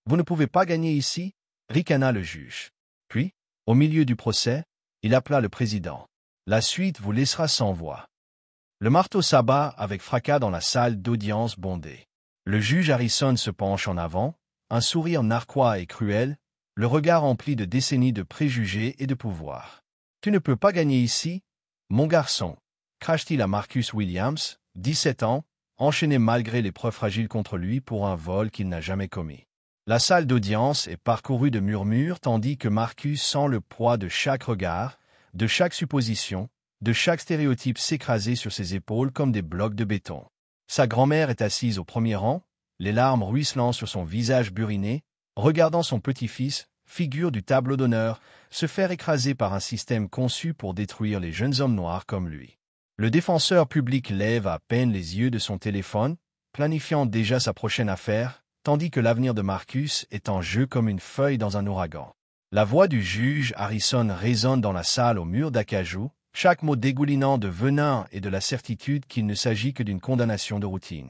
Vous ne pouvez pas gagner ici, ricana le juge. Puis, au milieu du procès, il appela le président. La suite vous laissera sans voix. Le marteau s'abat avec fracas dans la salle d'audience bondée. Le juge Harrison se penche en avant, un sourire narquois et cruel, le regard empli de décennies de préjugés et de pouvoir. Tu ne peux pas gagner ici, mon garçon, crache-t-il à Marcus Williams, 17 ans, enchaîné malgré les preuves fragiles contre lui pour un vol qu'il n'a jamais commis. La salle d'audience est parcourue de murmures tandis que Marcus sent le poids de chaque regard, de chaque supposition, de chaque stéréotype s'écraser sur ses épaules comme des blocs de béton. Sa grand-mère est assise au premier rang, les larmes ruisselant sur son visage buriné, regardant son petit-fils, figure du tableau d'honneur, se faire écraser par un système conçu pour détruire les jeunes hommes noirs comme lui. Le défenseur public lève à peine les yeux de son téléphone, planifiant déjà sa prochaine affaire, tandis que l'avenir de Marcus est en jeu comme une feuille dans un ouragan. La voix du juge Harrison résonne dans la salle au mur d'acajou, chaque mot dégoulinant de venin et de la certitude qu'il ne s'agit que d'une condamnation de routine.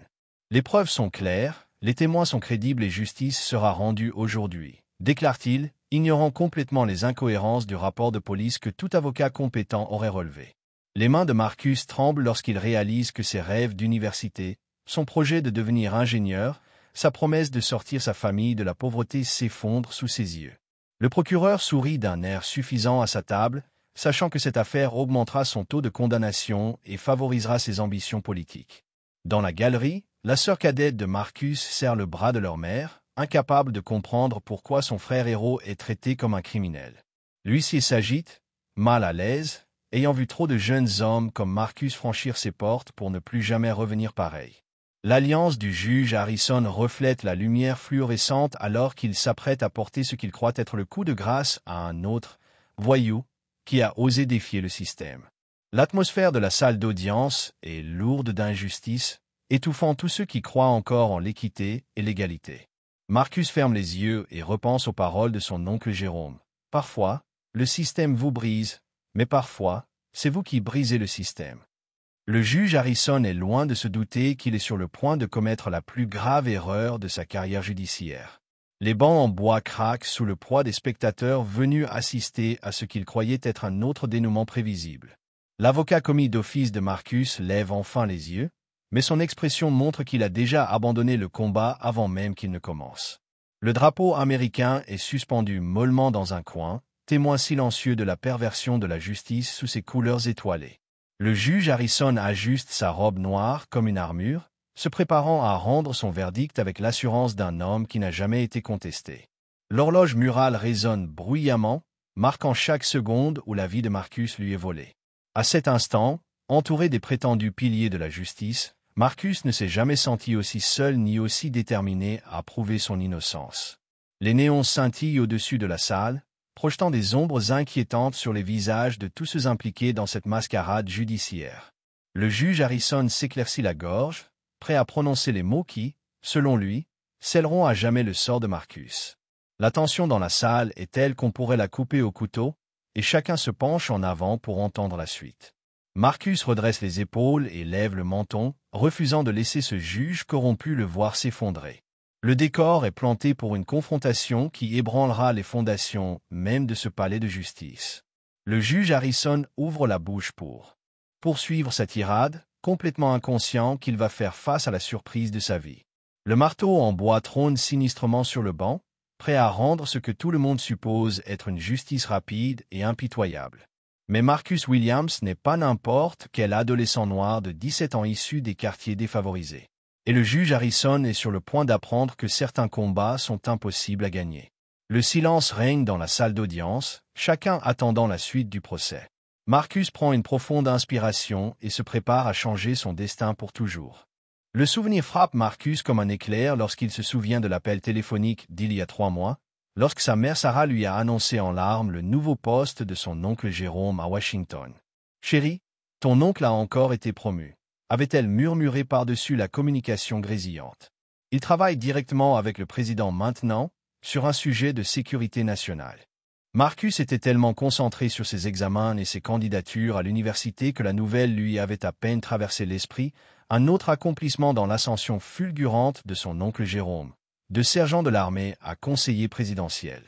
Les preuves sont claires, les témoins sont crédibles et justice sera rendue aujourd'hui, déclare-t-il, ignorant complètement les incohérences du rapport de police que tout avocat compétent aurait relevé. Les mains de Marcus tremblent lorsqu'il réalise que ses rêves d'université, son projet de devenir ingénieur, sa promesse de sortir sa famille de la pauvreté s'effondrent sous ses yeux. Le procureur sourit d'un air suffisant à sa table, sachant que cette affaire augmentera son taux de condamnation et favorisera ses ambitions politiques. Dans la galerie, la sœur cadette de Marcus serre le bras de leur mère, incapable de comprendre pourquoi son frère héros est traité comme un criminel. L'huissier s'agite, mal à l'aise, ayant vu trop de jeunes hommes comme Marcus franchir ses portes pour ne plus jamais revenir pareil. L'alliance du juge Harrison reflète la lumière fluorescente alors qu'il s'apprête à porter ce qu'il croit être le coup de grâce à un autre, voyou, qui a osé défier le système. L'atmosphère de la salle d'audience est lourde d'injustice, étouffant tous ceux qui croient encore en l'équité et l'égalité. Marcus ferme les yeux et repense aux paroles de son oncle Jérôme. Parfois, le système vous brise, mais parfois, c'est vous qui brisez le système. Le juge Harrison est loin de se douter qu'il est sur le point de commettre la plus grave erreur de sa carrière judiciaire. Les bancs en bois craquent sous le poids des spectateurs venus assister à ce qu'ils croyaient être un autre dénouement prévisible. L'avocat commis d'office de Marcus lève enfin les yeux, mais son expression montre qu'il a déjà abandonné le combat avant même qu'il ne commence. Le drapeau américain est suspendu mollement dans un coin, témoin silencieux de la perversion de la justice sous ses couleurs étoilées. Le juge Harrison ajuste sa robe noire comme une armure, se préparant à rendre son verdict avec l'assurance d'un homme qui n'a jamais été contesté. L'horloge murale résonne bruyamment, marquant chaque seconde où la vie de Marcus lui est volée. À cet instant, entouré des prétendus piliers de la justice, Marcus ne s'est jamais senti aussi seul ni aussi déterminé à prouver son innocence. Les néons scintillent au-dessus de la salle, projetant des ombres inquiétantes sur les visages de tous ceux impliqués dans cette mascarade judiciaire. Le juge Harrison s'éclaircit la gorge, prêt à prononcer les mots qui, selon lui, scelleront à jamais le sort de Marcus. La tension dans la salle est telle qu'on pourrait la couper au couteau, et chacun se penche en avant pour entendre la suite. Marcus redresse les épaules et lève le menton, refusant de laisser ce juge corrompu le voir s'effondrer. Le décor est planté pour une confrontation qui ébranlera les fondations même de ce palais de justice. Le juge Harrison ouvre la bouche pour poursuivre sa tirade, complètement inconscient qu'il va faire face à la surprise de sa vie. Le marteau en bois trône sinistrement sur le banc, prêt à rendre ce que tout le monde suppose être une justice rapide et impitoyable. Mais Marcus Williams n'est pas n'importe quel adolescent noir de 17 ans issu des quartiers défavorisés. Et le juge Harrison est sur le point d'apprendre que certains combats sont impossibles à gagner. Le silence règne dans la salle d'audience, chacun attendant la suite du procès. Marcus prend une profonde inspiration et se prépare à changer son destin pour toujours. Le souvenir frappe Marcus comme un éclair lorsqu'il se souvient de l'appel téléphonique d'il y a 3 mois, lorsque sa mère Sarah lui a annoncé en larmes le nouveau poste de son oncle Jérôme à Washington. « Chérie, ton oncle a encore été promu », avait-elle murmuré par-dessus la communication grésillante. Il travaille directement avec le président maintenant, sur un sujet de sécurité nationale. Marcus était tellement concentré sur ses examens et ses candidatures à l'université que la nouvelle lui avait à peine traversé l'esprit, un autre accomplissement dans l'ascension fulgurante de son oncle Jérôme. de sergent de l'armée à conseiller présidentiel.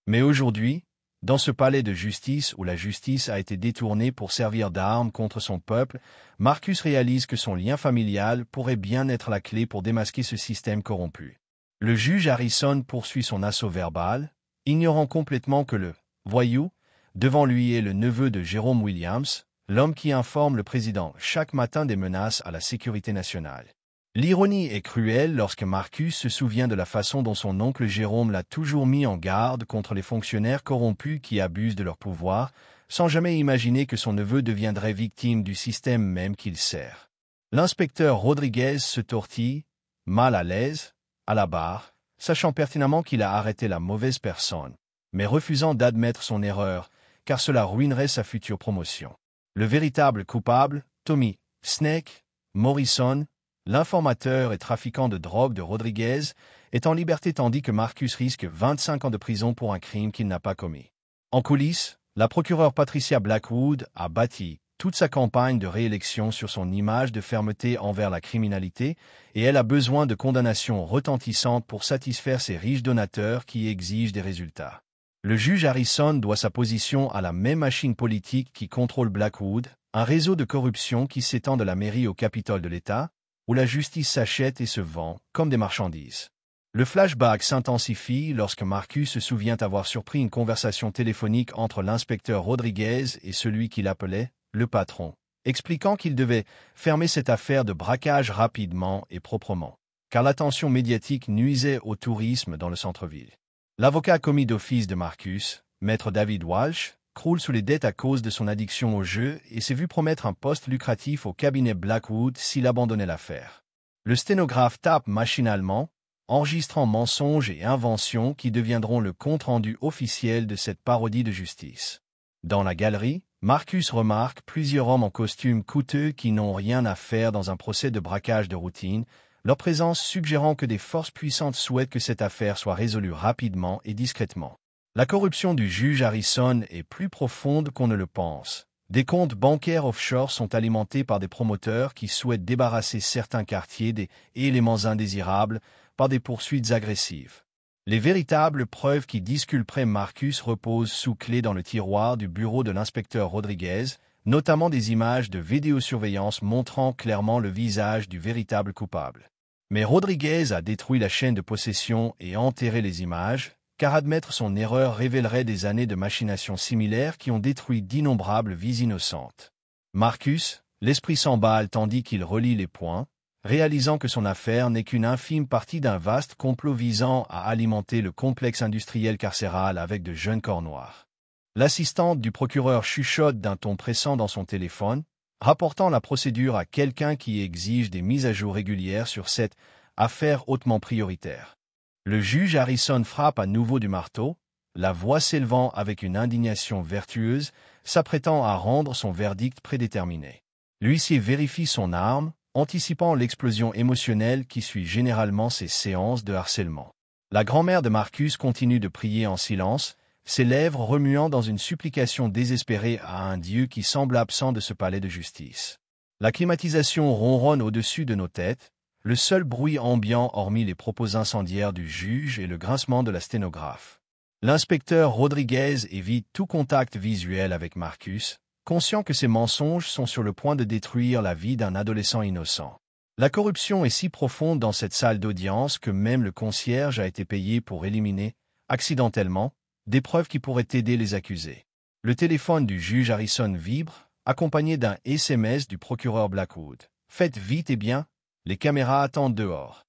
Mais aujourd'hui, dans ce palais de justice où la justice a été détournée pour servir d'arme contre son peuple, Marcus réalise que son lien familial pourrait bien être la clé pour démasquer ce système corrompu. Le juge Harrison poursuit son assaut verbal, ignorant complètement que le voyou devant lui est le neveu de Jérôme Williams, l'homme qui informe le président chaque matin des menaces à la sécurité nationale. L'ironie est cruelle lorsque Marcus se souvient de la façon dont son oncle Jérôme l'a toujours mis en garde contre les fonctionnaires corrompus qui abusent de leur pouvoir, sans jamais imaginer que son neveu deviendrait victime du système même qu'il sert. L'inspecteur Rodriguez se tortille, mal à l'aise, à la barre, sachant pertinemment qu'il a arrêté la mauvaise personne, mais refusant d'admettre son erreur, car cela ruinerait sa future promotion. Le véritable coupable, Tommy Snake Morrison, l'informateur et trafiquant de drogue de Rodriguez, est en liberté tandis que Marcus risque 25 ans de prison pour un crime qu'il n'a pas commis. En coulisses, la procureure Patricia Blackwood a bâti toute sa campagne de réélection sur son image de fermeté envers la criminalité et elle a besoin de condamnations retentissantes pour satisfaire ses riches donateurs qui exigent des résultats. Le juge Harrison doit sa position à la même machine politique qui contrôle Blackwood, un réseau de corruption qui s'étend de la mairie au Capitole de l'État, où la justice s'achète et se vend comme des marchandises. Le flashback s'intensifie lorsque Marcus se souvient avoir surpris une conversation téléphonique entre l'inspecteur Rodriguez et celui qui l'appelait le patron, expliquant qu'il devait fermer cette affaire de braquage rapidement et proprement, car l'attention médiatique nuisait au tourisme dans le centre-ville. L'avocat commis d'office de Marcus, maître David Walsh, croule sous les dettes à cause de son addiction au jeu et s'est vu promettre un poste lucratif au cabinet Blackwood s'il abandonnait l'affaire. Le sténographe tape machinalement, enregistrant mensonges et inventions qui deviendront le compte-rendu officiel de cette parodie de justice. Dans la galerie, Marcus remarque plusieurs hommes en costume coûteux qui n'ont rien à faire dans un procès de braquage de routine, leur présence suggérant que des forces puissantes souhaitent que cette affaire soit résolue rapidement et discrètement. La corruption du juge Harrison est plus profonde qu'on ne le pense. Des comptes bancaires offshore sont alimentés par des promoteurs qui souhaitent débarrasser certains quartiers des éléments indésirables par des poursuites agressives. Les véritables preuves qui disculperaient Marcus reposent sous clé dans le tiroir du bureau de l'inspecteur Rodriguez, notamment des images de vidéosurveillance montrant clairement le visage du véritable coupable. Mais Rodriguez a détruit la chaîne de possession et enterré les images, car admettre son erreur révélerait des années de machinations similaires qui ont détruit d'innombrables vies innocentes. Marcus, l'esprit s'emballe tandis qu'il relie les points, réalisant que son affaire n'est qu'une infime partie d'un vaste complot visant à alimenter le complexe industriel carcéral avec de jeunes corps noirs. L'assistante du procureur chuchote d'un ton pressant dans son téléphone, rapportant la procédure à quelqu'un qui exige des mises à jour régulières sur cette affaire hautement prioritaire. Le juge Harrison frappe à nouveau du marteau, la voix s'élevant avec une indignation vertueuse, s'apprêtant à rendre son verdict prédéterminé. L'huissier vérifie son arme, anticipant l'explosion émotionnelle qui suit généralement ces séances de harcèlement. La grand-mère de Marcus continue de prier en silence, ses lèvres remuant dans une supplication désespérée à un Dieu qui semble absent de ce palais de justice. La climatisation ronronne au-dessus de nos têtes, le seul bruit ambiant hormis les propos incendiaires du juge et le grincement de la sténographe. L'inspecteur Rodriguez évite tout contact visuel avec Marcus, conscient que ses mensonges sont sur le point de détruire la vie d'un adolescent innocent. La corruption est si profonde dans cette salle d'audience que même le concierge a été payé pour éliminer, accidentellement, des preuves qui pourraient aider les accusés. Le téléphone du juge Harrison vibre, accompagné d'un SMS du procureur Blackwood. « Faites vite et bien, les caméras attendent dehors. »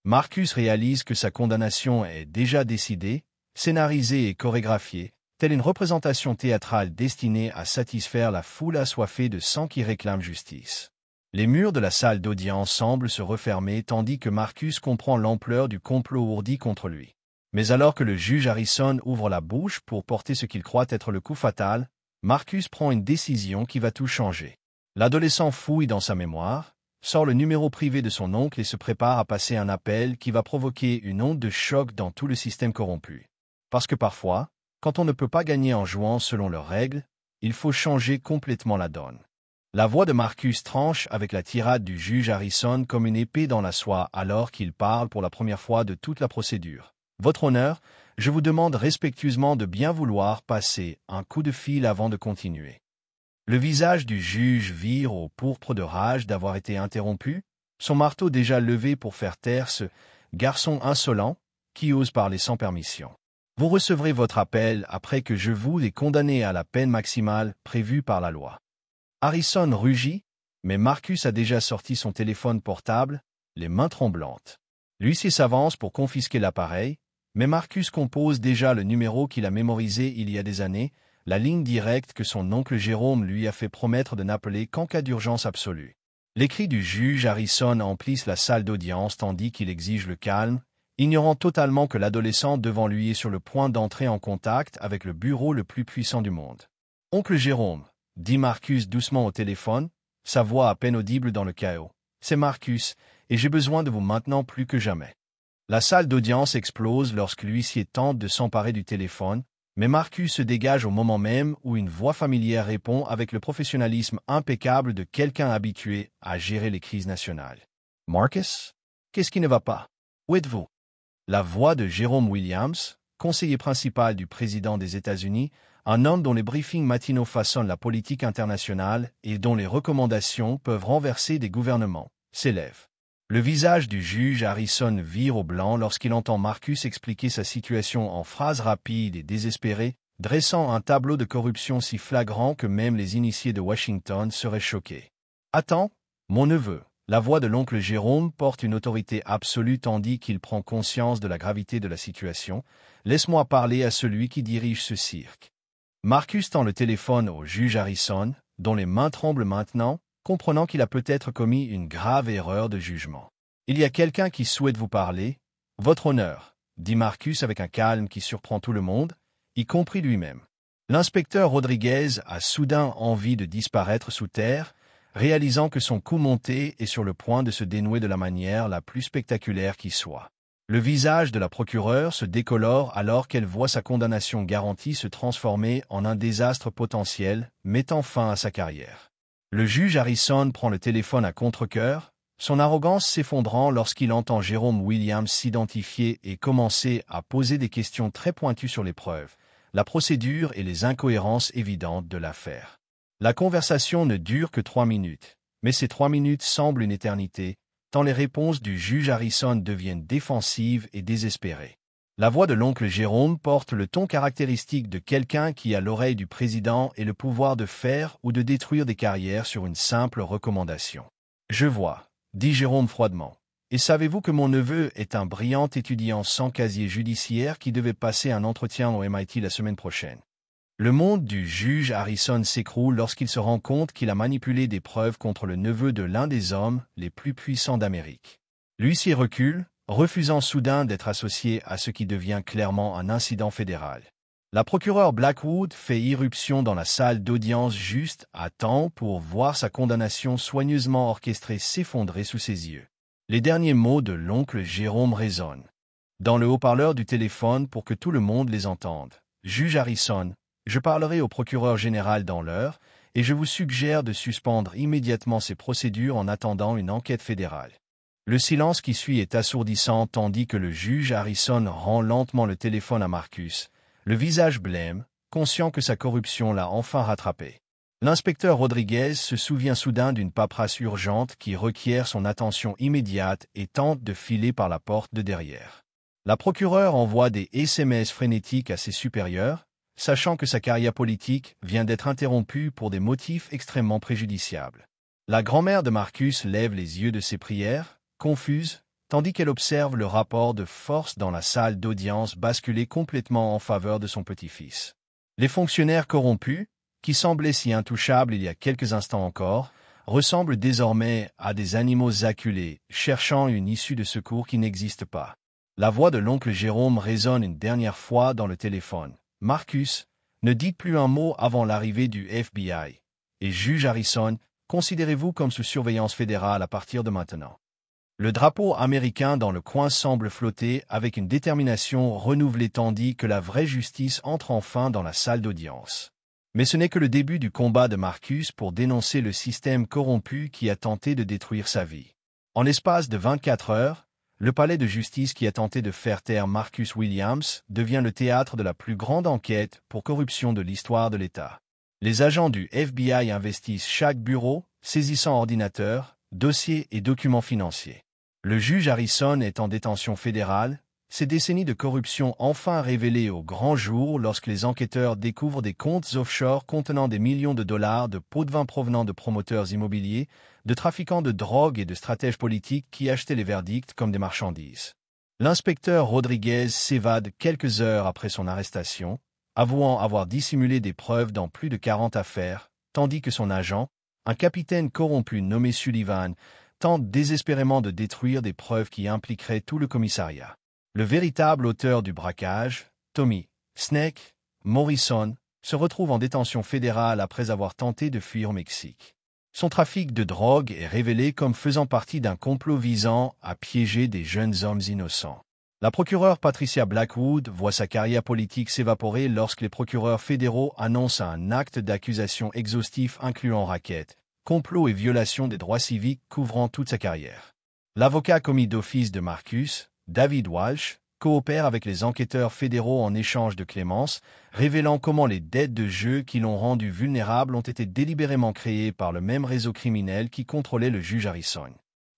Marcus réalise que sa condamnation est déjà décidée, scénarisée et chorégraphiée, telle une représentation théâtrale destinée à satisfaire la foule assoiffée de sang qui réclame justice. Les murs de la salle d'audience semblent se refermer tandis que Marcus comprend l'ampleur du complot ourdi contre lui. Mais alors que le juge Harrison ouvre la bouche pour porter ce qu'il croit être le coup fatal, Marcus prend une décision qui va tout changer. L'adolescent fouille dans sa mémoire, sort le numéro privé de son oncle et se prépare à passer un appel qui va provoquer une onde de choc dans tout le système corrompu. Parce que parfois, quand on ne peut pas gagner en jouant selon leurs règles, il faut changer complètement la donne. La voix de Marcus tranche avec la tirade du juge Harrison comme une épée dans la soie alors qu'il parle pour la première fois de toute la procédure. Votre honneur, je vous demande respectueusement de bien vouloir passer un coup de fil avant de continuer. Le visage du juge vire au pourpre de rage d'avoir été interrompu, son marteau déjà levé pour faire taire ce garçon insolent qui ose parler sans permission. Vous recevrez votre appel après que je vous ai condamné à la peine maximale prévue par la loi. Harrison rugit, mais Marcus a déjà sorti son téléphone portable, les mains tremblantes. L'huissier s'avance pour confisquer l'appareil, mais Marcus compose déjà le numéro qu'il a mémorisé il y a des années, la ligne directe que son oncle Jérôme lui a fait promettre de n'appeler qu'en cas d'urgence absolue. Les cris du juge Harrison emplissent la salle d'audience tandis qu'il exige le calme, ignorant totalement que l'adolescent devant lui est sur le point d'entrer en contact avec le bureau le plus puissant du monde. « Oncle Jérôme », dit Marcus doucement au téléphone, sa voix à peine audible dans le chaos. « C'est Marcus, et j'ai besoin de vous maintenant plus que jamais. » La salle d'audience explose lorsque l'huissier tente de s'emparer du téléphone, mais Marcus se dégage au moment même où une voix familière répond avec le professionnalisme impeccable de quelqu'un habitué à gérer les crises nationales. « Marcus? Qu'est-ce qui ne va pas? Où êtes-vous » La voix de Jérôme Williams, conseiller principal du président des États-Unis, un homme dont les briefings matinaux façonnent la politique internationale et dont les recommandations peuvent renverser des gouvernements, s'élève. Le visage du juge Harrison vire au blanc lorsqu'il entend Marcus expliquer sa situation en phrases rapides et désespérées, dressant un tableau de corruption si flagrant que même les initiés de Washington seraient choqués. « Attends, mon neveu !» La voix de l'oncle Jérôme porte une autorité absolue tandis qu'il prend conscience de la gravité de la situation. « Laisse-moi parler à celui qui dirige ce cirque. » Marcus tend le téléphone au juge Harrison, dont les mains tremblent maintenant, comprenant qu'il a peut-être commis une grave erreur de jugement. « Il y a quelqu'un qui souhaite vous parler, votre honneur, » dit Marcus avec un calme qui surprend tout le monde, y compris lui-même. L'inspecteur Rodriguez a soudain envie de disparaître sous terre, réalisant que son coup monté est sur le point de se dénouer de la manière la plus spectaculaire qui soit. Le visage de la procureure se décolore alors qu'elle voit sa condamnation garantie se transformer en un désastre potentiel, mettant fin à sa carrière. Le juge Harrison prend le téléphone à contre-cœur, son arrogance s'effondrant lorsqu'il entend Jérôme Williams s'identifier et commencer à poser des questions très pointues sur les preuves, la procédure et les incohérences évidentes de l'affaire. La conversation ne dure que 3 minutes, mais ces 3 minutes semblent une éternité, tant les réponses du juge Harrison deviennent défensives et désespérées. La voix de l'oncle Jérôme porte le ton caractéristique de quelqu'un qui a l'oreille du président et le pouvoir de faire ou de détruire des carrières sur une simple recommandation. « Je vois, » dit Jérôme froidement. « Et savez-vous que mon neveu est un brillant étudiant sans casier judiciaire qui devait passer un entretien au MIT la semaine prochaine? » Le monde du juge Harrison s'écroule lorsqu'il se rend compte qu'il a manipulé des preuves contre le neveu de l'un des hommes les plus puissants d'Amérique. L'huissier recule, refusant soudain d'être associé à ce qui devient clairement un incident fédéral. La procureure Blackwood fait irruption dans la salle d'audience juste à temps pour voir sa condamnation soigneusement orchestrée s'effondrer sous ses yeux. Les derniers mots de l'oncle Jérôme résonnent dans le haut-parleur du téléphone pour que tout le monde les entende. « Juge Harrison, je parlerai au procureur général dans l'heure, et je vous suggère de suspendre immédiatement ces procédures en attendant une enquête fédérale. » Le silence qui suit est assourdissant tandis que le juge Harrison rend lentement le téléphone à Marcus, le visage blême, conscient que sa corruption l'a enfin rattrapé. L'inspecteur Rodriguez se souvient soudain d'une paperasse urgente qui requiert son attention immédiate et tente de filer par la porte de derrière. La procureure envoie des SMS frénétiques à ses supérieurs, sachant que sa carrière politique vient d'être interrompue pour des motifs extrêmement préjudiciables. La grand-mère de Marcus lève les yeux de ses prières, confuse, tandis qu'elle observe le rapport de force dans la salle d'audience basculer complètement en faveur de son petit-fils. Les fonctionnaires corrompus, qui semblaient si intouchables il y a quelques instants encore, ressemblent désormais à des animaux acculés, cherchant une issue de secours qui n'existe pas. La voix de l'oncle Jérôme résonne une dernière fois dans le téléphone. « Marcus, ne dites plus un mot avant l'arrivée du FBI. Et juge Harrison, considérez-vous comme sous surveillance fédérale à partir de maintenant. » Le drapeau américain dans le coin semble flotter avec une détermination renouvelée tandis que la vraie justice entre enfin dans la salle d'audience. Mais ce n'est que le début du combat de Marcus pour dénoncer le système corrompu qui a tenté de détruire sa vie. En l'espace de 24 heures, le palais de justice qui a tenté de faire taire Marcus Williams devient le théâtre de la plus grande enquête pour corruption de l'histoire de l'État. Les agents du FBI investissent chaque bureau, saisissant ordinateurs, dossiers et documents financiers. Le juge Harrison est en détention fédérale, ces décennies de corruption enfin révélées au grand jour lorsque les enquêteurs découvrent des comptes offshore contenant des millions de dollars de pots de vin provenant de promoteurs immobiliers, de trafiquants de drogue et de stratèges politiques qui achetaient les verdicts comme des marchandises. L'inspecteur Rodriguez s'évade quelques heures après son arrestation, avouant avoir dissimulé des preuves dans plus de 40 affaires, tandis que son agent, un capitaine corrompu nommé Sullivan, tente désespérément de détruire des preuves qui impliqueraient tout le commissariat. Le véritable auteur du braquage, Tommy Snake Morrison, se retrouve en détention fédérale après avoir tenté de fuir au Mexique. Son trafic de drogue est révélé comme faisant partie d'un complot visant à piéger des jeunes hommes innocents. La procureure Patricia Blackwood voit sa carrière politique s'évaporer lorsque les procureurs fédéraux annoncent un acte d'accusation exhaustif incluant racket, complot et violation des droits civiques couvrant toute sa carrière. L'avocat commis d'office de Marcus, David Walsh, coopère avec les enquêteurs fédéraux en échange de clémence, révélant comment les dettes de jeu qui l'ont rendu vulnérable ont été délibérément créées par le même réseau criminel qui contrôlait le juge Harrison.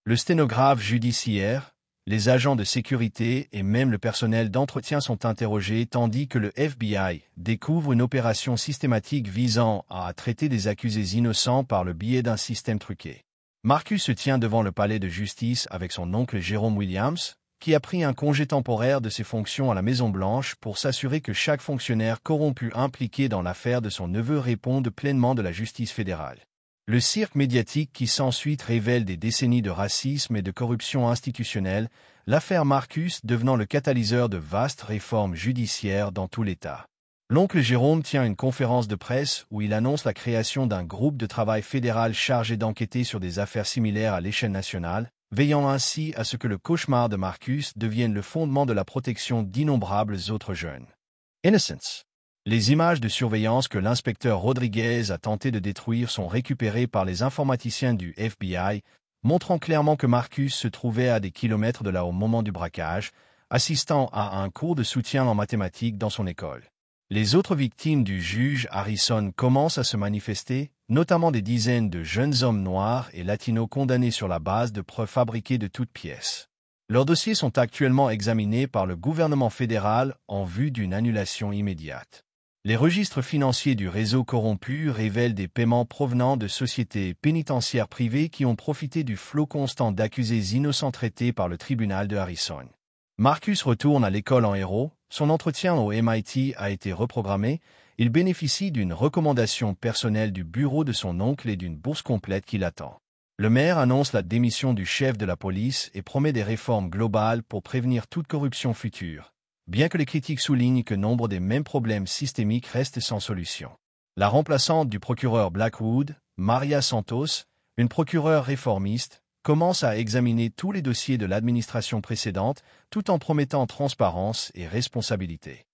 Le sténographe judiciaire, les agents de sécurité et même le personnel d'entretien sont interrogés tandis que le FBI découvre une opération systématique visant à traiter des accusés innocents par le biais d'un système truqué. Marcus se tient devant le palais de justice avec son oncle Jérôme Williams, qui a pris un congé temporaire de ses fonctions à la Maison-Blanche pour s'assurer que chaque fonctionnaire corrompu impliqué dans l'affaire de son neveu réponde pleinement de la justice fédérale. Le cirque médiatique qui s'ensuit révèle des décennies de racisme et de corruption institutionnelle, l'affaire Marcus devenant le catalyseur de vastes réformes judiciaires dans tout l'État. L'oncle Jérôme tient une conférence de presse où il annonce la création d'un groupe de travail fédéral chargé d'enquêter sur des affaires similaires à l'échelle nationale, veillant ainsi à ce que le cauchemar de Marcus devienne le fondement de la protection d'innombrables autres jeunes. Innocence. Les images de surveillance que l'inspecteur Rodriguez a tenté de détruire sont récupérées par les informaticiens du FBI, montrant clairement que Marcus se trouvait à des kilomètres de là au moment du braquage, assistant à un cours de soutien en mathématiques dans son école. Les autres victimes du juge Harrison commencent à se manifester, notamment des dizaines de jeunes hommes noirs et latinos condamnés sur la base de preuves fabriquées de toutes pièces. Leurs dossiers sont actuellement examinés par le gouvernement fédéral en vue d'une annulation immédiate. Les registres financiers du réseau corrompu révèlent des paiements provenant de sociétés pénitentiaires privées qui ont profité du flot constant d'accusés innocents traités par le tribunal de Harrison. Marcus retourne à l'école en héros, son entretien au MIT a été reprogrammé, il bénéficie d'une recommandation personnelle du bureau de son oncle et d'une bourse complète qui l'attend. Le maire annonce la démission du chef de la police et promet des réformes globales pour prévenir toute corruption future, bien que les critiques soulignent que nombre des mêmes problèmes systémiques restent sans solution. La remplaçante du procureur Blackwood, Maria Santos, une procureure réformiste, commence à examiner tous les dossiers de l'administration précédente tout en promettant transparence et responsabilité.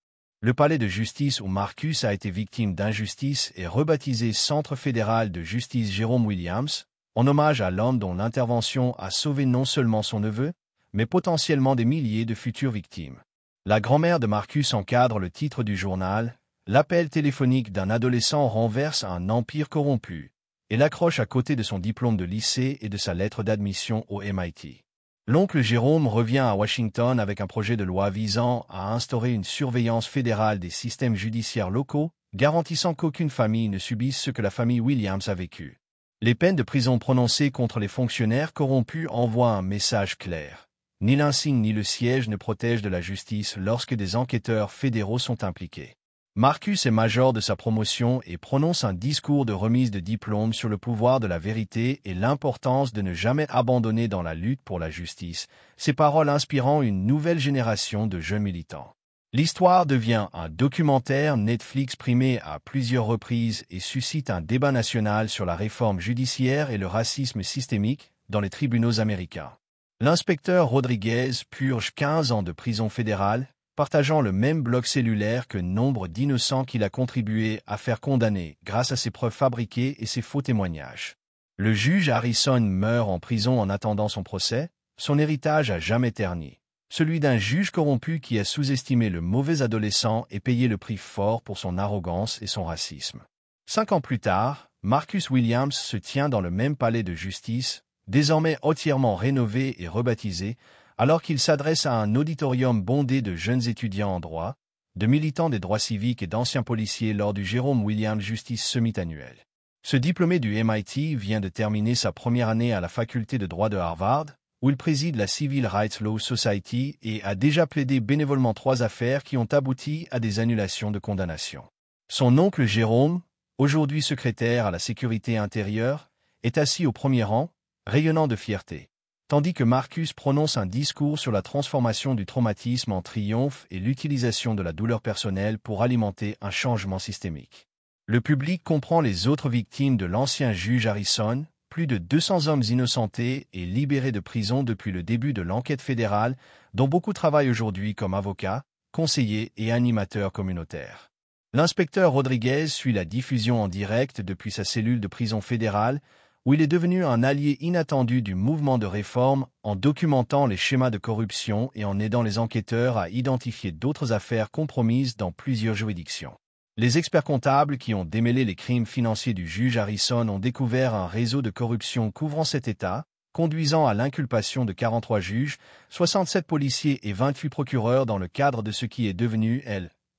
Le palais de justice où Marcus a été victime d'injustice est rebaptisé Centre fédéral de justice Jérôme Williams, en hommage à l'homme dont l'intervention a sauvé non seulement son neveu, mais potentiellement des milliers de futures victimes. La grand-mère de Marcus encadre le titre du journal « L'appel téléphonique d'un adolescent renverse un empire corrompu » et l'accroche à côté de son diplôme de lycée et de sa lettre d'admission au MIT. L'oncle Jérôme revient à Washington avec un projet de loi visant à instaurer une surveillance fédérale des systèmes judiciaires locaux, garantissant qu'aucune famille ne subisse ce que la famille Williams a vécu. Les peines de prison prononcées contre les fonctionnaires corrompus envoient un message clair. Ni l'insigne ni le siège ne protègent de la justice lorsque des enquêteurs fédéraux sont impliqués. Marcus est major de sa promotion et prononce un discours de remise de diplôme sur le pouvoir de la vérité et l'importance de ne jamais abandonner dans la lutte pour la justice, ses paroles inspirant une nouvelle génération de jeunes militants. L'histoire devient un documentaire Netflix primé à plusieurs reprises et suscite un débat national sur la réforme judiciaire et le racisme systémique dans les tribunaux américains. L'inspecteur Rodriguez purge 15 ans de prison fédérale, partageant le même bloc cellulaire que nombre d'innocents qu'il a contribué à faire condamner grâce à ses preuves fabriquées et ses faux témoignages. Le juge Harrison meurt en prison en attendant son procès, son héritage à jamais terni. Celui d'un juge corrompu qui a sous-estimé le mauvais adolescent et payé le prix fort pour son arrogance et son racisme. 5 ans plus tard, Marcus Williams se tient dans le même palais de justice, désormais entièrement rénové et rebaptisé, alors qu'il s'adresse à un auditorium bondé de jeunes étudiants en droit, de militants des droits civiques et d'anciens policiers lors du Jerome Williams Justice Summit annuel. Ce diplômé du MIT vient de terminer sa première année à la faculté de droit de Harvard, où il préside la Civil Rights Law Society et a déjà plaidé bénévolement 3 affaires qui ont abouti à des annulations de condamnation. Son oncle Jérôme, aujourd'hui secrétaire à la sécurité intérieure, est assis au premier rang, rayonnant de fierté, tandis que Marcus prononce un discours sur la transformation du traumatisme en triomphe et l'utilisation de la douleur personnelle pour alimenter un changement systémique. Le public comprend les autres victimes de l'ancien juge Harrison, plus de 200 hommes innocentés et libérés de prison depuis le début de l'enquête fédérale, dont beaucoup travaillent aujourd'hui comme avocats, conseillers et animateurs communautaires. L'inspecteur Rodriguez suit la diffusion en direct depuis sa cellule de prison fédérale, où il est devenu un allié inattendu du mouvement de réforme en documentant les schémas de corruption et en aidant les enquêteurs à identifier d'autres affaires compromises dans plusieurs juridictions. Les experts comptables qui ont démêlé les crimes financiers du juge Harrison ont découvert un réseau de corruption couvrant cet État, conduisant à l'inculpation de 43 juges, 67 policiers et 28 procureurs dans le cadre de ce qui est devenu,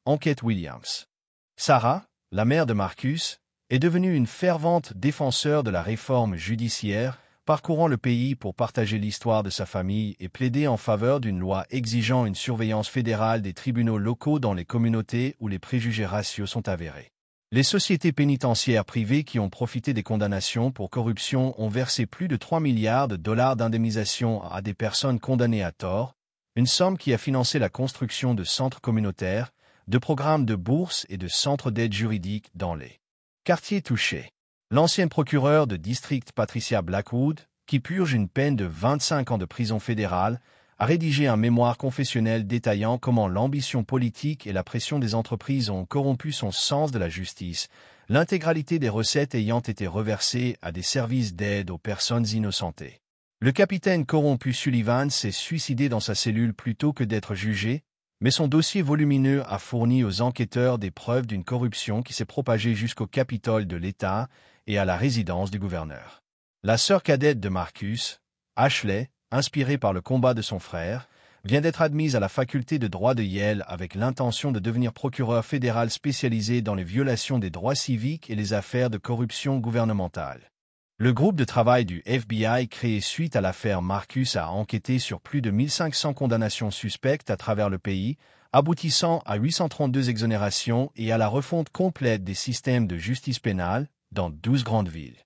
Enquête Williams. Sarah, la mère de Marcus, est devenue une fervente défenseur de la réforme judiciaire, parcourant le pays pour partager l'histoire de sa famille et plaider en faveur d'une loi exigeant une surveillance fédérale des tribunaux locaux dans les communautés où les préjugés raciaux sont avérés. Les sociétés pénitentiaires privées qui ont profité des condamnations pour corruption ont versé plus de 3 milliards de dollars d'indemnisation à des personnes condamnées à tort, une somme qui a financé la construction de centres communautaires, de programmes de bourses et de centres d'aide juridique dans les quartiers touchés. L'ancienne procureure de district Patricia Blackwood, qui purge une peine de 25 ans de prison fédérale, a rédigé un mémoire confessionnel détaillant comment l'ambition politique et la pression des entreprises ont corrompu son sens de la justice, l'intégralité des recettes ayant été reversées à des services d'aide aux personnes innocentées. Le capitaine corrompu Sullivan s'est suicidé dans sa cellule plutôt que d'être jugé, mais son dossier volumineux a fourni aux enquêteurs des preuves d'une corruption qui s'est propagée jusqu'au Capitole de l'État et à la résidence du gouverneur. La sœur cadette de Marcus, Ashley, inspirée par le combat de son frère, vient d'être admise à la faculté de droit de Yale avec l'intention de devenir procureur fédéral spécialisé dans les violations des droits civiques et les affaires de corruption gouvernementale. Le groupe de travail du FBI créé suite à l'affaire Marcus a enquêté sur plus de 1500 condamnations suspectes à travers le pays, aboutissant à 832 exonérations et à la refonte complète des systèmes de justice pénale dans 12 grandes villes.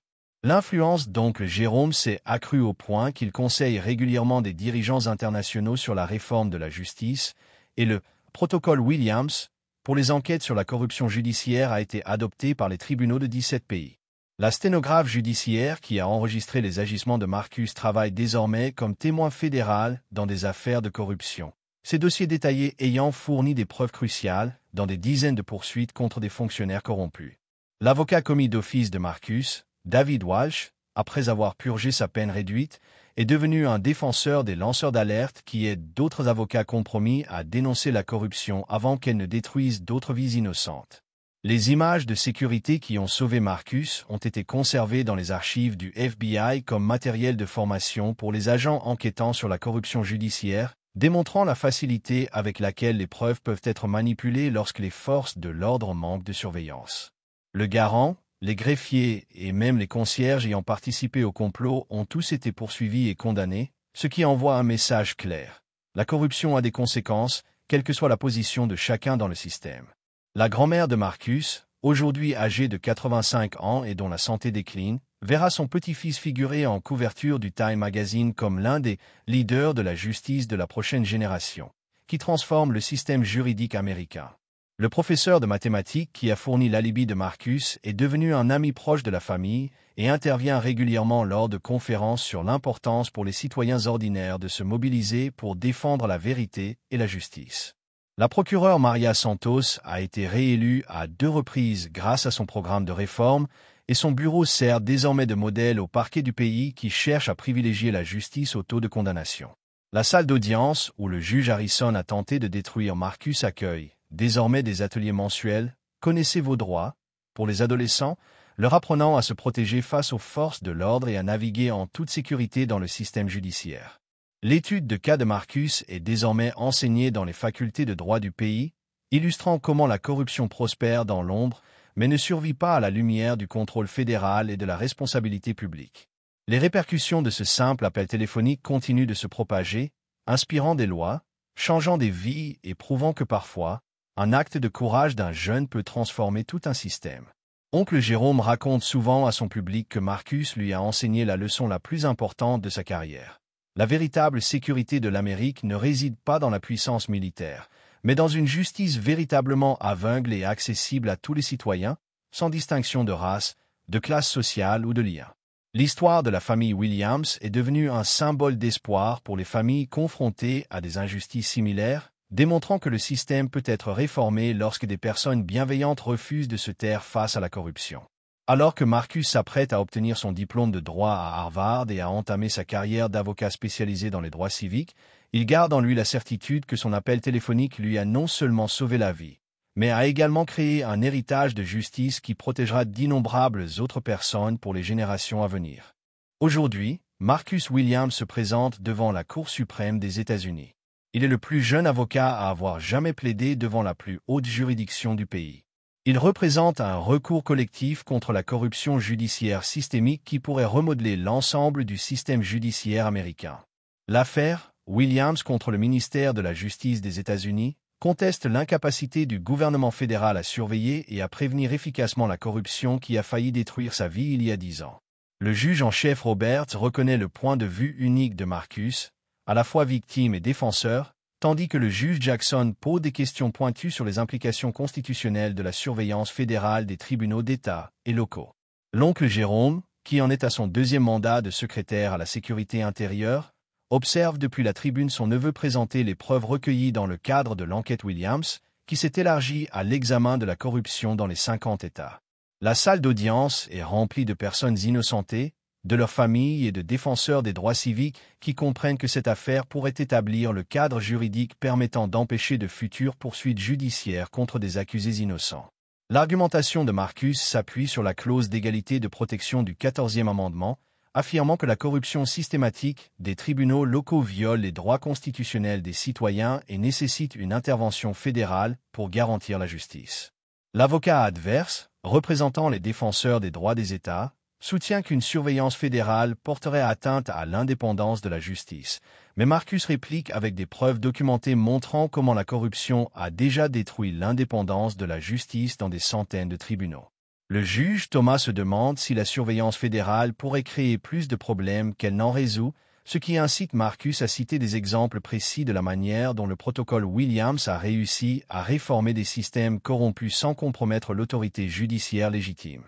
L'influence d'oncle Jérôme s'est accrue au point qu'il conseille régulièrement des dirigeants internationaux sur la réforme de la justice, et le protocole Williams pour les enquêtes sur la corruption judiciaire a été adopté par les tribunaux de 17 pays. La sténographe judiciaire qui a enregistré les agissements de Marcus travaille désormais comme témoin fédéral dans des affaires de corruption. Ces dossiers détaillés ayant fourni des preuves cruciales dans des dizaines de poursuites contre des fonctionnaires corrompus. L'avocat commis d'office de Marcus, David Walsh, après avoir purgé sa peine réduite, est devenu un défenseur des lanceurs d'alerte qui aident d'autres avocats compromis à dénoncer la corruption avant qu'elle ne détruise d'autres vies innocentes. Les images de sécurité qui ont sauvé Marcus ont été conservées dans les archives du FBI comme matériel de formation pour les agents enquêtant sur la corruption judiciaire, démontrant la facilité avec laquelle les preuves peuvent être manipulées lorsque les forces de l'ordre manquent de surveillance. Le garant, les greffiers et même les concierges ayant participé au complot ont tous été poursuivis et condamnés, ce qui envoie un message clair. La corruption a des conséquences, quelle que soit la position de chacun dans le système. La grand-mère de Marcus, aujourd'hui âgée de 85 ans et dont la santé décline, verra son petit-fils figurer en couverture du Time Magazine comme l'un des leaders de la justice de la prochaine génération, qui transforme le système juridique américain. Le professeur de mathématiques qui a fourni l'alibi de Marcus est devenu un ami proche de la famille et intervient régulièrement lors de conférences sur l'importance pour les citoyens ordinaires de se mobiliser pour défendre la vérité et la justice. La procureure Maria Santos a été réélue à 2 reprises grâce à son programme de réforme et son bureau sert désormais de modèle au parquet du pays qui cherche à privilégier la justice au taux de condamnation. La salle d'audience où le juge Harrison a tenté de détruire Marcus accueille désormais des ateliers mensuels « Connaissez vos droits » pour les adolescents, leur apprenant à se protéger face aux forces de l'ordre et à naviguer en toute sécurité dans le système judiciaire. L'étude de cas de Marcus est désormais enseignée dans les facultés de droit du pays, illustrant comment la corruption prospère dans l'ombre, mais ne survit pas à la lumière du contrôle fédéral et de la responsabilité publique. Les répercussions de ce simple appel téléphonique continuent de se propager, inspirant des lois, changeant des vies et prouvant que parfois, un acte de courage d'un jeune peut transformer tout un système. Oncle Jérôme raconte souvent à son public que Marcus lui a enseigné la leçon la plus importante de sa carrière. La véritable sécurité de l'Amérique ne réside pas dans la puissance militaire, mais dans une justice véritablement aveugle et accessible à tous les citoyens, sans distinction de race, de classe sociale ou de lien. L'histoire de la famille Williams est devenue un symbole d'espoir pour les familles confrontées à des injustices similaires, démontrant que le système peut être réformé lorsque des personnes bienveillantes refusent de se taire face à la corruption. Alors que Marcus s'apprête à obtenir son diplôme de droit à Harvard et à entamer sa carrière d'avocat spécialisé dans les droits civiques, il garde en lui la certitude que son appel téléphonique lui a non seulement sauvé la vie, mais a également créé un héritage de justice qui protégera d'innombrables autres personnes pour les générations à venir. Aujourd'hui, Marcus Williams se présente devant la Cour suprême des États-Unis. Il est le plus jeune avocat à avoir jamais plaidé devant la plus haute juridiction du pays. Il représente un recours collectif contre la corruption judiciaire systémique qui pourrait remodeler l'ensemble du système judiciaire américain. L'affaire Williams contre le ministère de la Justice des États-Unis conteste l'incapacité du gouvernement fédéral à surveiller et à prévenir efficacement la corruption qui a failli détruire sa vie il y a 10 ans. Le juge en chef Roberts reconnaît le point de vue unique de Marcus, à la fois victime et défenseur, tandis que le juge Jackson pose des questions pointues sur les implications constitutionnelles de la surveillance fédérale des tribunaux d'État et locaux. L'oncle Jérôme, qui en est à son 2e mandat de secrétaire à la sécurité intérieure, observe depuis la tribune son neveu présenter les preuves recueillies dans le cadre de l'enquête Williams, qui s'est élargie à l'examen de la corruption dans les 50 États. La salle d'audience est remplie de personnes innocentées, de leurs familles et de défenseurs des droits civiques qui comprennent que cette affaire pourrait établir le cadre juridique permettant d'empêcher de futures poursuites judiciaires contre des accusés innocents. L'argumentation de Marcus s'appuie sur la clause d'égalité de protection du 14e amendement, affirmant que la corruption systématique des tribunaux locaux viole les droits constitutionnels des citoyens et nécessite une intervention fédérale pour garantir la justice. L'avocat adverse, représentant les défenseurs des droits des États, soutient qu'une surveillance fédérale porterait atteinte à l'indépendance de la justice, mais Marcus réplique avec des preuves documentées montrant comment la corruption a déjà détruit l'indépendance de la justice dans des centaines de tribunaux. Le juge Thomas se demande si la surveillance fédérale pourrait créer plus de problèmes qu'elle n'en résout, ce qui incite Marcus à citer des exemples précis de la manière dont le protocole Williams a réussi à réformer des systèmes corrompus sans compromettre l'autorité judiciaire légitime.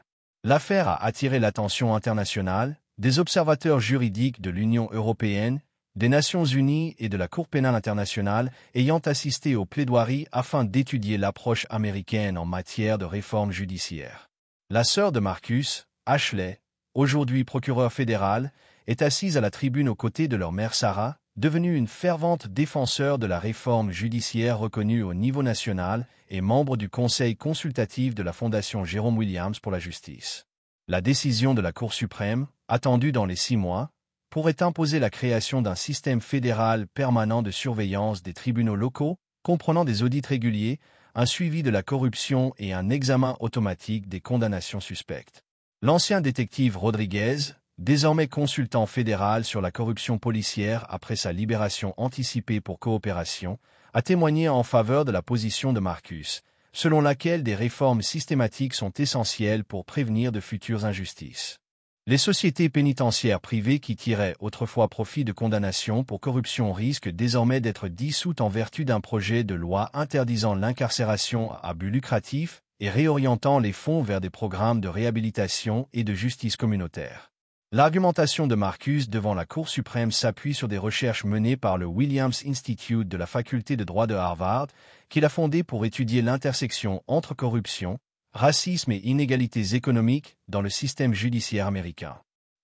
L'affaire a attiré l'attention internationale, des observateurs juridiques de l'Union européenne, des Nations unies et de la Cour pénale internationale ayant assisté aux plaidoiries afin d'étudier l'approche américaine en matière de réforme judiciaire. La sœur de Marcus, Ashley, aujourd'hui procureure fédérale, est assise à la tribune aux côtés de leur mère Sarah, devenue une fervente défenseur de la réforme judiciaire reconnue au niveau national et membre du conseil consultatif de la Fondation Jérôme Williams pour la justice. La décision de la Cour suprême, attendue dans les 6 mois, pourrait imposer la création d'un système fédéral permanent de surveillance des tribunaux locaux, comprenant des audits réguliers, un suivi de la corruption et un examen automatique des condamnations suspectes. L'ancien détective Rodriguez, désormais consultant fédéral sur la corruption policière après sa libération anticipée pour coopération, a témoigné en faveur de la position de Marcus, selon laquelle des réformes systématiques sont essentielles pour prévenir de futures injustices. Les sociétés pénitentiaires privées qui tiraient autrefois profit de condamnations pour corruption risquent désormais d'être dissoutes en vertu d'un projet de loi interdisant l'incarcération à but lucratif et réorientant les fonds vers des programmes de réhabilitation et de justice communautaire. L'argumentation de Marcus devant la Cour suprême s'appuie sur des recherches menées par le Williams Institute de la faculté de droit de Harvard, qu'il a fondé pour étudier l'intersection entre corruption, racisme et inégalités économiques dans le système judiciaire américain.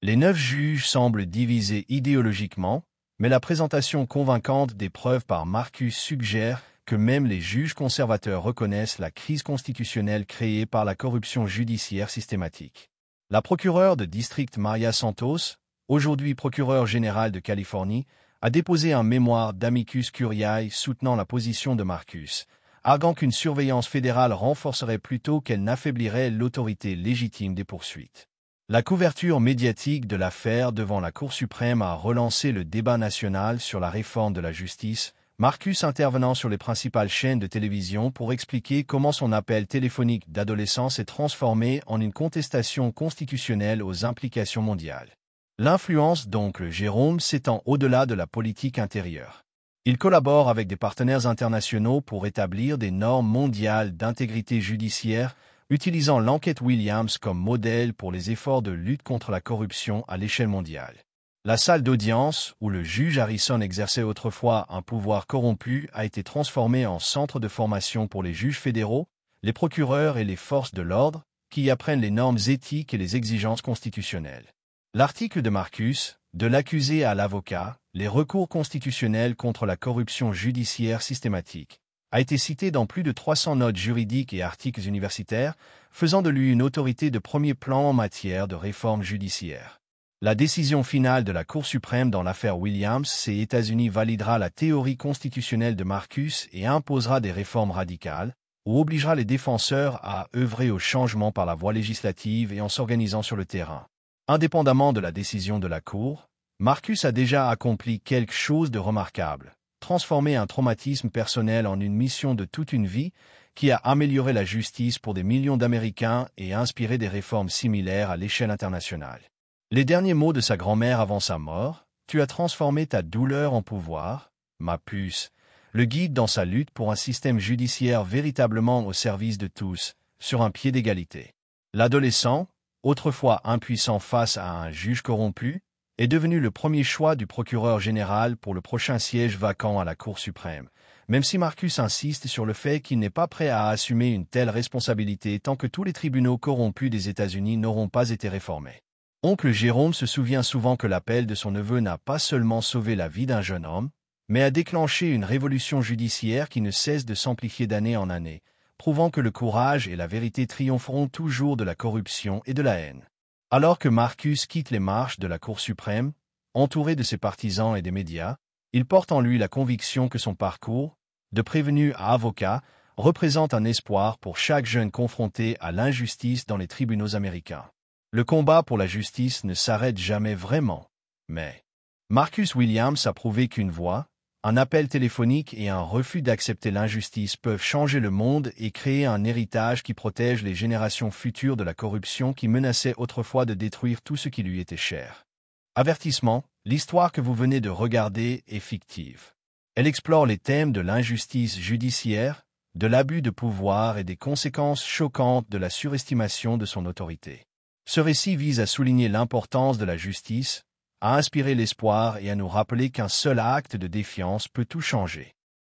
Les 9 juges semblent divisés idéologiquement, mais la présentation convaincante des preuves par Marcus suggère que même les juges conservateurs reconnaissent la crise constitutionnelle créée par la corruption judiciaire systématique. La procureure de district Maria Santos, aujourd'hui procureure générale de Californie, a déposé un mémoire d'amicus curiae soutenant la position de Marcus, arguant qu'une surveillance fédérale renforcerait plutôt qu'elle n'affaiblirait l'autorité légitime des poursuites. La couverture médiatique de l'affaire devant la Cour suprême a relancé le débat national sur la réforme de la justice, Marcus intervenant sur les principales chaînes de télévision pour expliquer comment son appel téléphonique d'adolescent s'est transformé en une contestation constitutionnelle aux implications mondiales. L'influence d'oncle Jérôme s'étend au-delà de la politique intérieure. Il collabore avec des partenaires internationaux pour établir des normes mondiales d'intégrité judiciaire, utilisant l'enquête Williams comme modèle pour les efforts de lutte contre la corruption à l'échelle mondiale. La salle d'audience, où le juge Harrison exerçait autrefois un pouvoir corrompu, a été transformée en centre de formation pour les juges fédéraux, les procureurs et les forces de l'ordre, qui y apprennent les normes éthiques et les exigences constitutionnelles. L'article de Marcus, de l'accusé à l'avocat, les recours constitutionnels contre la corruption judiciaire systématique, a été cité dans plus de 300 notes juridiques et articles universitaires, faisant de lui une autorité de premier plan en matière de réforme judiciaire. La décision finale de la Cour suprême dans l'affaire Williams, ces États-Unis validera la théorie constitutionnelle de Marcus et imposera des réformes radicales, ou obligera les défenseurs à œuvrer au changement par la voie législative et en s'organisant sur le terrain. Indépendamment de la décision de la Cour, Marcus a déjà accompli quelque chose de remarquable, transformer un traumatisme personnel en une mission de toute une vie qui a amélioré la justice pour des millions d'Américains et inspiré des réformes similaires à l'échelle internationale. Les derniers mots de sa grand-mère avant sa mort, « Tu as transformé ta douleur en pouvoir, ma puce », le guide dans sa lutte pour un système judiciaire véritablement au service de tous, sur un pied d'égalité. L'adolescent, autrefois impuissant face à un juge corrompu, est devenu le premier choix du procureur général pour le prochain siège vacant à la Cour suprême, même si Marcus insiste sur le fait qu'il n'est pas prêt à assumer une telle responsabilité tant que tous les tribunaux corrompus des États-Unis n'auront pas été réformés. Oncle Jérôme se souvient souvent que l'appel de son neveu n'a pas seulement sauvé la vie d'un jeune homme, mais a déclenché une révolution judiciaire qui ne cesse de s'amplifier d'année en année, prouvant que le courage et la vérité triompheront toujours de la corruption et de la haine. Alors que Marcus quitte les marches de la Cour suprême, entouré de ses partisans et des médias, il porte en lui la conviction que son parcours, de prévenu à avocat, représente un espoir pour chaque jeune confronté à l'injustice dans les tribunaux américains. Le combat pour la justice ne s'arrête jamais vraiment, mais Marcus Williams a prouvé qu'une voix, un appel téléphonique et un refus d'accepter l'injustice peuvent changer le monde et créer un héritage qui protège les générations futures de la corruption qui menaçait autrefois de détruire tout ce qui lui était cher. Avertissement, l'histoire que vous venez de regarder est fictive. Elle explore les thèmes de l'injustice judiciaire, de l'abus de pouvoir et des conséquences choquantes de la surestimation de son autorité. Ce récit vise à souligner l'importance de la justice, à inspirer l'espoir et à nous rappeler qu'un seul acte de défiance peut tout changer.